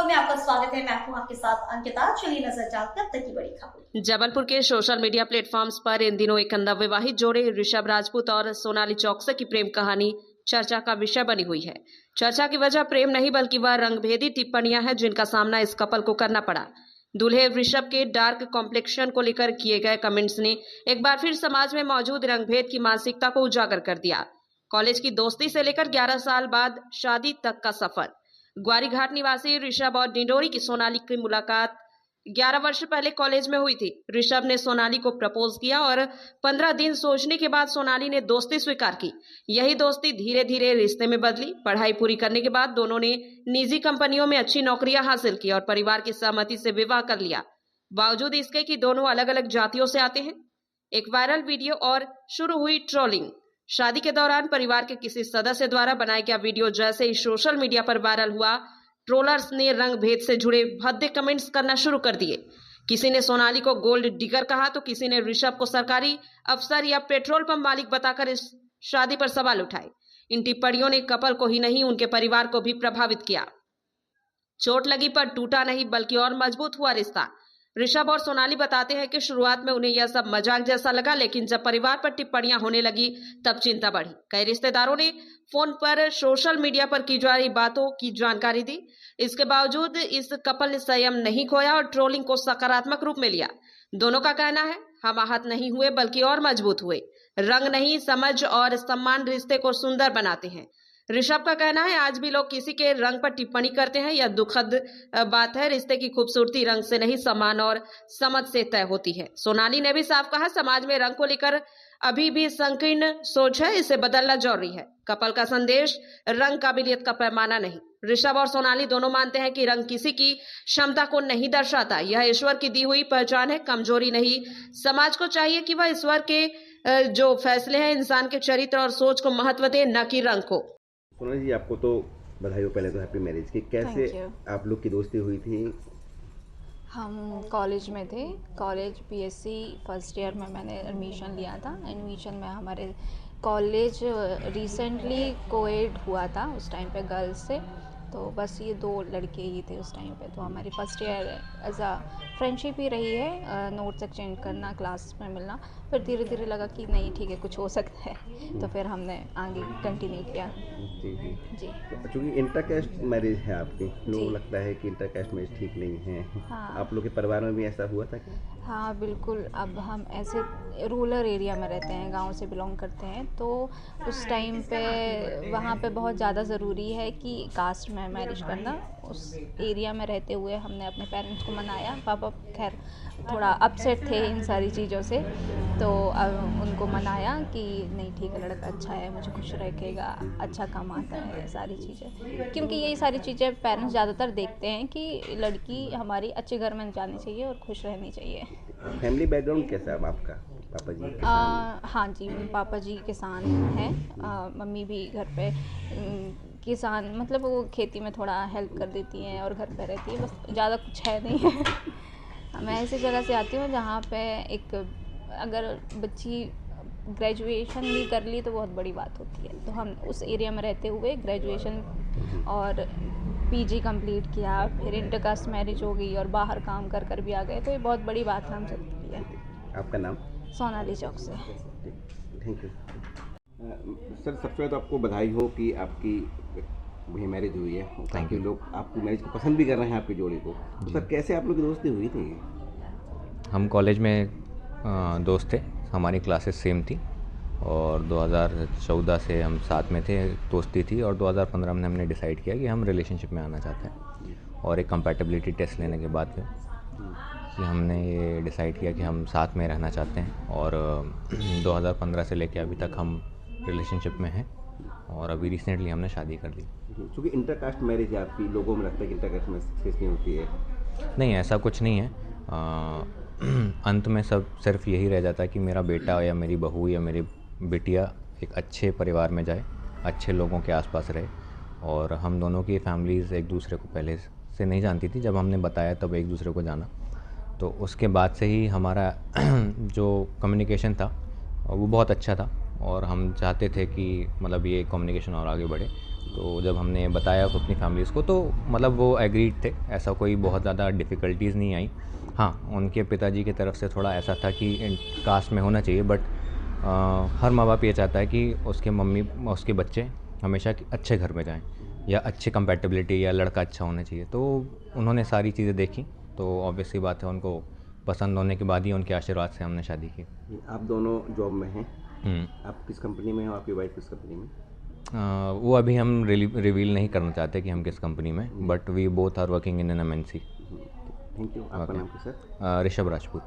पोल में आपका स्वागत है। मैं हूं आपके साथ अंकिता। चलिए नजर डालते हैं अब तक की बड़ी खबर। जबलपुर के सोशल मीडिया प्लेटफॉर्म्स पर इन दिनों एक नवविवाहित जोड़े ऋषभ राजपूत और सोनाली चौकसे की प्रेम कहानी चर्चा का विषय बनी हुई है। चर्चा की वजह प्रेम नहीं बल्कि वह रंगभेदी टिप्पणियां हैं जिनका सामना इस कपल को करना पड़ा। दूल्हे ऋषभ के डार्क कॉम्प्लेक्शन को लेकर किए गए कमेंट्स ने एक बार फिर समाज में मौजूद रंगभेद की मानसिकता को उजागर कर दिया। कॉलेज की दोस्ती से लेकर 11 साल बाद शादी तक का सफर। ग्वारीघाट निवासी ऋषभ और डिंडोरी की सोनाली की मुलाकात 11 वर्ष पहले कॉलेज में हुई थी। ऋषभ ने सोनाली को प्रपोज किया और 15 दिन सोचने के बाद सोनाली ने दोस्ती स्वीकार की। यही दोस्ती धीरे धीरे रिश्ते में बदली। पढ़ाई पूरी करने के बाद दोनों ने निजी कंपनियों में अच्छी नौकरियां हासिल की और परिवार की सहमति से विवाह कर लिया। बावजूद इसके कि दोनों अलग अलग जातियों से आते हैं। एक वायरल वीडियो और शुरू हुई ट्रोलिंग। शादी के दौरान परिवार के किसी सदस्य द्वारा बनाया गया वीडियो जैसे ही सोशल मीडिया पर वायरल हुआ, ट्रोलर्स ने रंग भेद से जुड़े भद्दे कमेंट्स करना शुरू कर दिए। किसी ने सोनाली को गोल्ड डिगर कहा तो किसी ने ऋषभ को सरकारी अफसर या पेट्रोल पंप मालिक बताकर इस शादी पर सवाल उठाए। इन टिप्पणियों ने कपल को ही नहीं उनके परिवार को भी प्रभावित किया। चोट लगी पर टूटा नहीं बल्कि और मजबूत हुआ रिश्ता। ऋषभ और सोनाली बताते हैं कि शुरुआत में उन्हें यह सब मजाक जैसा लगा, लेकिन जब परिवार पर टिप्पणियां होने लगी तब चिंता बढ़ी। कई रिश्तेदारों ने फोन पर सोशल मीडिया पर की जा रही बातों की जानकारी दी। इसके बावजूद इस कपल ने संयम नहीं खोया और ट्रोलिंग को सकारात्मक रूप में लिया। दोनों का कहना है, हम आहत नहीं हुए बल्कि और मजबूत हुए। रंग नहीं, समझ और सम्मान रिश्ते को सुंदर बनाते हैं। ऋषभ का कहना है, आज भी लोग किसी के रंग पर टिप्पणी करते हैं। यह दुखद बात है। रिश्ते की खूबसूरती रंग से नहीं, सम्मान और समझ से तय होती है। सोनाली ने भी साफ कहा, समाज में रंग को लेकर अभी भी संकीर्ण सोच है, इसे बदलना जरूरी है। कपल का संदेश, रंग काबिलियत का पैमाना नहीं। ऋषभ और सोनाली दोनों मानते हैं कि रंग किसी की क्षमता को नहीं दर्शाता, यह ईश्वर की दी हुई पहचान है, कमजोरी नहीं। समाज को चाहिए कि वह ईश्वर के जो फैसले हैं इंसान के चरित्र और सोच को महत्व दे, न कि रंग को। सोनाली जी, आपको तो बधाई हो पहले तो हैप्पी मैरिज की। कैसे आप लोग की दोस्ती हुई थी? हम कॉलेज में थे। कॉलेज बीएससी फर्स्ट ईयर में मैंने एडमिशन लिया था। एडमिशन में हमारे कॉलेज रिसेंटली कोएड हुआ था उस टाइम पे गर्ल्स से, तो बस ये 2 लड़के ही थे उस टाइम पे। तो हमारी फर्स्ट ईयर एज आ फ्रेंडशिप ही रही है, नोट्स एक्सचेंज करना, क्लास में मिलना। फिर धीरे धीरे लगा कि नहीं ठीक है, कुछ हो सकता है, तो फिर हमने आगे कंटिन्यू किया। जी। क्योंकि इंटरकास्ट मैरिज है आपकी, लोगों को लगता है कि इंटरकास्ट मैरिज ठीक नहीं है। हाँ। आप लोग के परिवार में भी ऐसा हुआ था क्या? हाँ बिल्कुल। अब हम ऐसे रूरल एरिया में रहते हैं, गांव से बिलोंग करते हैं, तो उस टाइम पे वहाँ पे बहुत ज़्यादा ज़रूरी है कि कास्ट में मैरिज करना। उस एरिया में रहते हुए हमने अपने पेरेंट्स को मनाया। पापा खैर थोड़ा अपसेट थे इन सारी चीज़ों से, तो उनको मनाया कि नहीं ठीक है, लड़का अच्छा है, मुझे खुश रखेगा, अच्छा कमाता है, सारी चीज़ें। क्योंकि यही सारी चीज़ें पेरेंट्स ज़्यादातर देखते हैं कि लड़की हमारी अच्छे घर में जानी चाहिए और खुश रहनी चाहिए। फैमिली बैकग्राउंड कैसा है आपका? पापा जी हाँ जी, पापा जी किसान हैं। मम्मी भी घर पे किसान, मतलब वो खेती में थोड़ा हेल्प कर देती हैं और घर पे रहती है, बस ज़्यादा कुछ है नहीं है। मैं ऐसी जगह से आती हूँ जहाँ पे एक अगर बच्ची ग्रेजुएशन भी कर ली तो बहुत बड़ी बात होती है। तो हम उस एरिया में रहते हुए ग्रेजुएशन और पीजी कंप्लीट किया, फिर इंटरकास्ट मैरिज हो गई और बाहर काम कर कर भी आ गए, तो ये बहुत बड़ी बात है हम सबके लिए। आपका नाम? सोनाली चौक से। Thank you sir. सबसे पहले तो आपको बधाई हो कि आपकी वही मैरिज हुई है। Thank you. लोग आपकी मैरिज को पसंद भी कर रहे हैं, आपकी जोड़ी को। तो सर कैसे आप लोग की दोस्ती हुई थी? हम कॉलेज में दोस्त थे, हमारी क्लासेस सेम थी और 2014 से हम साथ में थे, दोस्ती थी। और 2015 में हमने डिसाइड किया कि हम रिलेशनशिप में आना चाहते हैं। और एक कंपैटिबिलिटी टेस्ट लेने के बाद फिर कि हमने ये डिसाइड किया कि हम साथ में रहना चाहते हैं। और 2015 से लेकर अभी तक हम रिलेशनशिप में हैं और अभी रिसेंटली हमने शादी कर ली। क्योंकि इंटरकास्ट मैरिज है आपकी, लोगों में लगता है कि इंटरकास्ट मैरिज सक्सेस नहीं होती है। नहीं, ऐसा कुछ नहीं है। अंत में सब सिर्फ यही रह जाता है कि मेरा बेटा या मेरी बहू या मेरी बिटिया एक अच्छे परिवार में जाए, अच्छे लोगों के आसपास रहे। और हम दोनों की फैमिलीज़ एक दूसरे को पहले से नहीं जानती थी, जब हमने बताया तब एक दूसरे को जाना। तो उसके बाद से ही हमारा जो कम्युनिकेशन था वो बहुत अच्छा था और हम चाहते थे कि मतलब ये कम्युनिकेशन और आगे बढ़े। तो जब हमने बताया अपनी फैमिलीज़ को तो मतलब वो एग्रीड थे, ऐसा कोई बहुत ज़्यादा डिफ़िकल्टीज़ नहीं आई। हाँ, उनके पिताजी की तरफ से थोड़ा ऐसा था कि कास्ट में होना चाहिए, बट हर माँ बाप ये चाहता है कि उसके बच्चे हमेशा अच्छे घर में जाएँ या अच्छी कंपैटिबिलिटी या लड़का अच्छा होना चाहिए। तो उन्होंने सारी चीज़ें देखी, तो ऑब्वियसली बात है उनको पसंद होने के बाद ही उनके आशीर्वाद से हमने शादी की। आप दोनों जॉब में हैं, आप किस कंपनी में हैं, आपकी वाइफ किस कंपनी में? वो अभी हम रिवील नहीं करना चाहते कि हम किस कंपनी में, but we both are working in an MNC। Thank you. आपका नाम क्या सर? ऋषभ राजपूत।